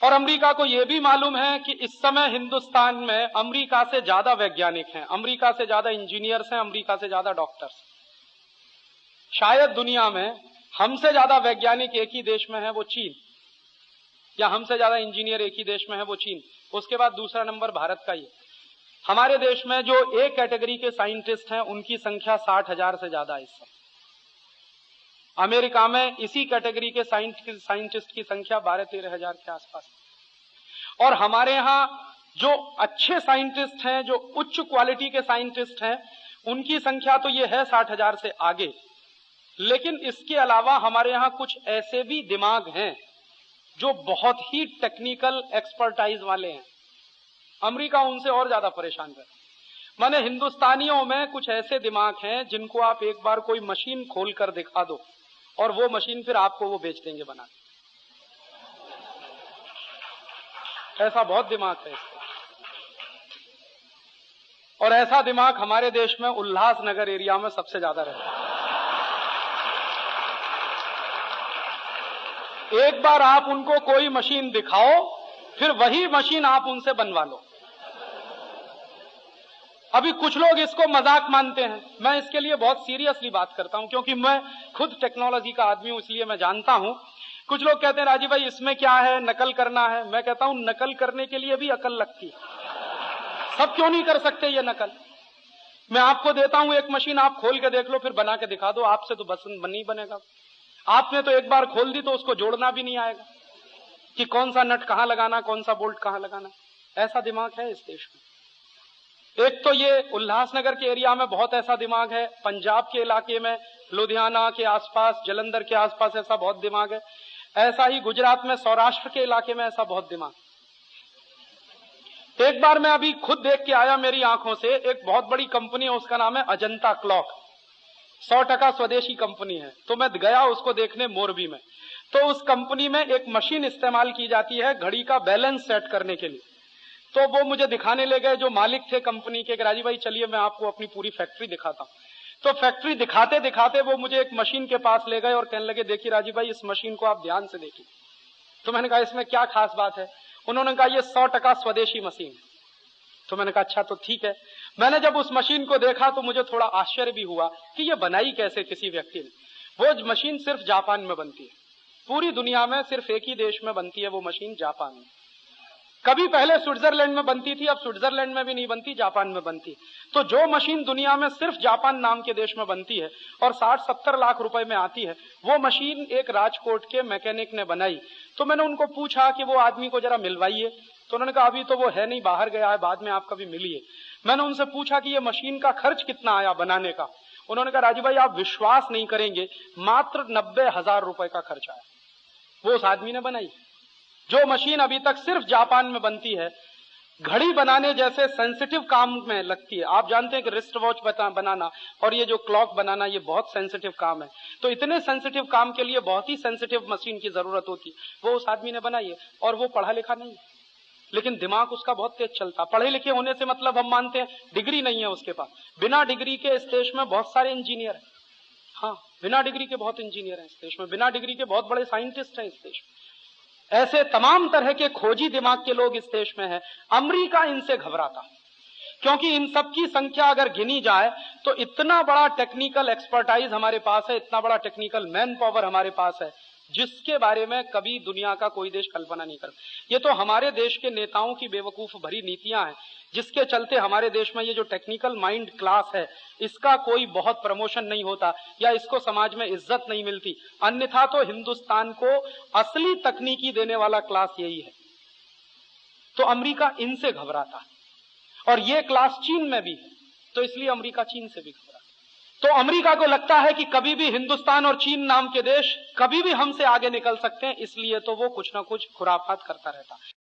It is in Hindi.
और अमेरिका को यह भी मालूम है कि इस समय हिंदुस्तान में अमेरिका से ज्यादा वैज्ञानिक हैं, अमेरिका से ज्यादा इंजीनियर्स हैं, अमेरिका से ज्यादा डॉक्टर्स। शायद दुनिया में हमसे ज्यादा वैज्ञानिक एक ही देश में है, वो चीन, या हमसे ज्यादा इंजीनियर एक ही देश में है, वो चीन। उसके बाद दूसरा नंबर भारत का ही। हमारे देश में जो ए कैटेगरी के साइंटिस्ट हैं उनकी संख्या 60,000 से ज्यादा है इस समय। अमेरिका में इसी कैटेगरी के साइंटिस्ट की संख्या 12-13 हजार के आसपास। और हमारे यहां जो अच्छे साइंटिस्ट हैं, जो उच्च क्वालिटी के साइंटिस्ट हैं, उनकी संख्या तो ये है 60,000 से आगे। लेकिन इसके अलावा हमारे यहां कुछ ऐसे भी दिमाग हैं जो बहुत ही टेक्निकल एक्सपर्टाइज वाले हैं। अमेरिका उनसे और ज्यादा परेशान है। माने हिंदुस्तानियों में कुछ ऐसे दिमाग हैं जिनको आप एक बार कोई मशीन खोल कर दिखा दो और वो मशीन फिर आपको वो बेच देंगे बना के। ऐसा बहुत दिमाग है इसका। और ऐसा दिमाग हमारे देश में उल्लासनगर एरिया में सबसे ज्यादा रहता है। एक बार आप उनको कोई मशीन दिखाओ, फिर वही मशीन आप उनसे बनवा लो। अभी कुछ लोग इसको मजाक मानते हैं, मैं इसके लिए बहुत सीरियसली बात करता हूं, क्योंकि मैं खुद टेक्नोलॉजी का आदमी हूं, इसलिए मैं जानता हूं। कुछ लोग कहते हैं राजीव भाई इसमें क्या है, नकल करना है। मैं कहता हूं नकल करने के लिए भी अकल लगती है। सब क्यों नहीं कर सकते ये नकल? मैं आपको देता हूं एक मशीन, आप खोल के देख लो, फिर बना के दिखा दो। आपसे तो बस नहीं बनेगा। आपने तो एक बार खोल दी तो उसको जोड़ना भी नहीं आएगा कि कौन सा नट कहां लगाना, कौन सा बोल्ट कहां लगाना। ऐसा दिमाग है इस देश में। एक तो ये उल्लासनगर के एरिया में बहुत ऐसा दिमाग है, पंजाब के इलाके में, लुधियाना के आसपास, जलंधर के आसपास ऐसा बहुत दिमाग है। ऐसा ही गुजरात में, सौराष्ट्र के इलाके में ऐसा बहुत दिमाग। एक बार मैं अभी खुद देख के आया मेरी आंखों से, एक बहुत बड़ी कंपनी है, उसका नाम है अजंता क्लॉक, 100% स्वदेशी कंपनी है। तो मैं गया उसको देखने मोरबी में। तो उस कंपनी में एक मशीन इस्तेमाल की जाती है घड़ी का बैलेंस सेट करने के लिए। तो वो मुझे दिखाने ले गए जो मालिक थे कंपनी के, राजीव भाई चलिए मैं आपको अपनी पूरी फैक्ट्री दिखाता हूं। तो फैक्ट्री दिखाते दिखाते वो मुझे एक मशीन के पास ले गए और कहने लगे देखिए राजीव भाई इस मशीन को आप ध्यान से देखिए। तो मैंने कहा इसमें क्या खास बात है? उन्होंने कहा ये 100% स्वदेशी मशीन है। तो मैंने कहा अच्छा तो ठीक है। मैंने जब उस मशीन को देखा तो मुझे थोड़ा आश्चर्य भी हुआ कि ये बनाई कैसे किसी व्यक्ति ने। वो मशीन सिर्फ जापान में बनती है, पूरी दुनिया में सिर्फ एक ही देश में बनती है वो मशीन, जापान में। कभी पहले स्विट्जरलैंड में बनती थी, अब स्विट्जरलैंड में भी नहीं बनती, जापान में बनती। तो जो मशीन दुनिया में सिर्फ जापान नाम के देश में बनती है और 60-70 लाख रुपए में आती है, वो मशीन एक राजकोट के मैकेनिक ने बनाई। तो मैंने उनको पूछा कि वो आदमी को जरा मिलवाइए। तो उन्होंने कहा अभी तो वो है नहीं, बाहर गया है, बाद में आप कभी मिलिए। मैंने उनसे पूछा कि ये मशीन का खर्च कितना आया बनाने का। उन्होंने कहा राजू भाई आप विश्वास नहीं करेंगे, मात्र 90,000 रुपए का खर्च आया। वो उस आदमी ने बनाई जो मशीन अभी तक सिर्फ जापान में बनती है। घड़ी बनाने जैसे सेंसिटिव काम में लगती है। आप जानते हैं कि रिस्ट वॉच बनाना और ये जो क्लॉक बनाना ये बहुत सेंसिटिव काम है। तो इतने सेंसिटिव काम के लिए बहुत ही सेंसिटिव मशीन की जरूरत होती, वो उस आदमी ने बनाई है। और वो पढ़ा लिखा नहीं, लेकिन दिमाग उसका बहुत तेज चलता। पढ़े लिखे होने से मतलब हम मानते हैं डिग्री नहीं है उसके पास। बिना डिग्री के इस देश में बहुत सारे इंजीनियर हैं। हाँ, बिना डिग्री के बहुत इंजीनियर हैं इस देश में, बिना डिग्री के बहुत बड़े साइंटिस्ट हैं इस देश में। ऐसे तमाम तरह के खोजी दिमाग के लोग इस देश में हैं। अमेरिका इनसे घबराता, क्योंकि इन सब की संख्या अगर गिनी जाए तो इतना बड़ा टेक्निकल एक्सपर्टाइज हमारे पास है, इतना बड़ा टेक्निकल मैन पावर हमारे पास है, जिसके बारे में कभी दुनिया का कोई देश कल्पना नहीं करता। ये तो हमारे देश के नेताओं की बेवकूफ भरी नीतियां हैं, जिसके चलते हमारे देश में ये जो टेक्निकल माइंड क्लास है इसका कोई बहुत प्रमोशन नहीं होता या इसको समाज में इज्जत नहीं मिलती। अन्यथा तो हिंदुस्तान को असली तकनीकी देने वाला क्लास यही है। तो अमेरिका इनसे घबराता है और ये क्लास चीन में भी है, तो इसलिए अमेरिका चीन से भी घबराता। तो अमेरिका को लगता है कि कभी भी हिंदुस्तान और चीन नाम के देश कभी भी हमसे आगे निकल सकते हैं, इसलिए तो वो कुछ ना कुछ खुराफात करता रहता है।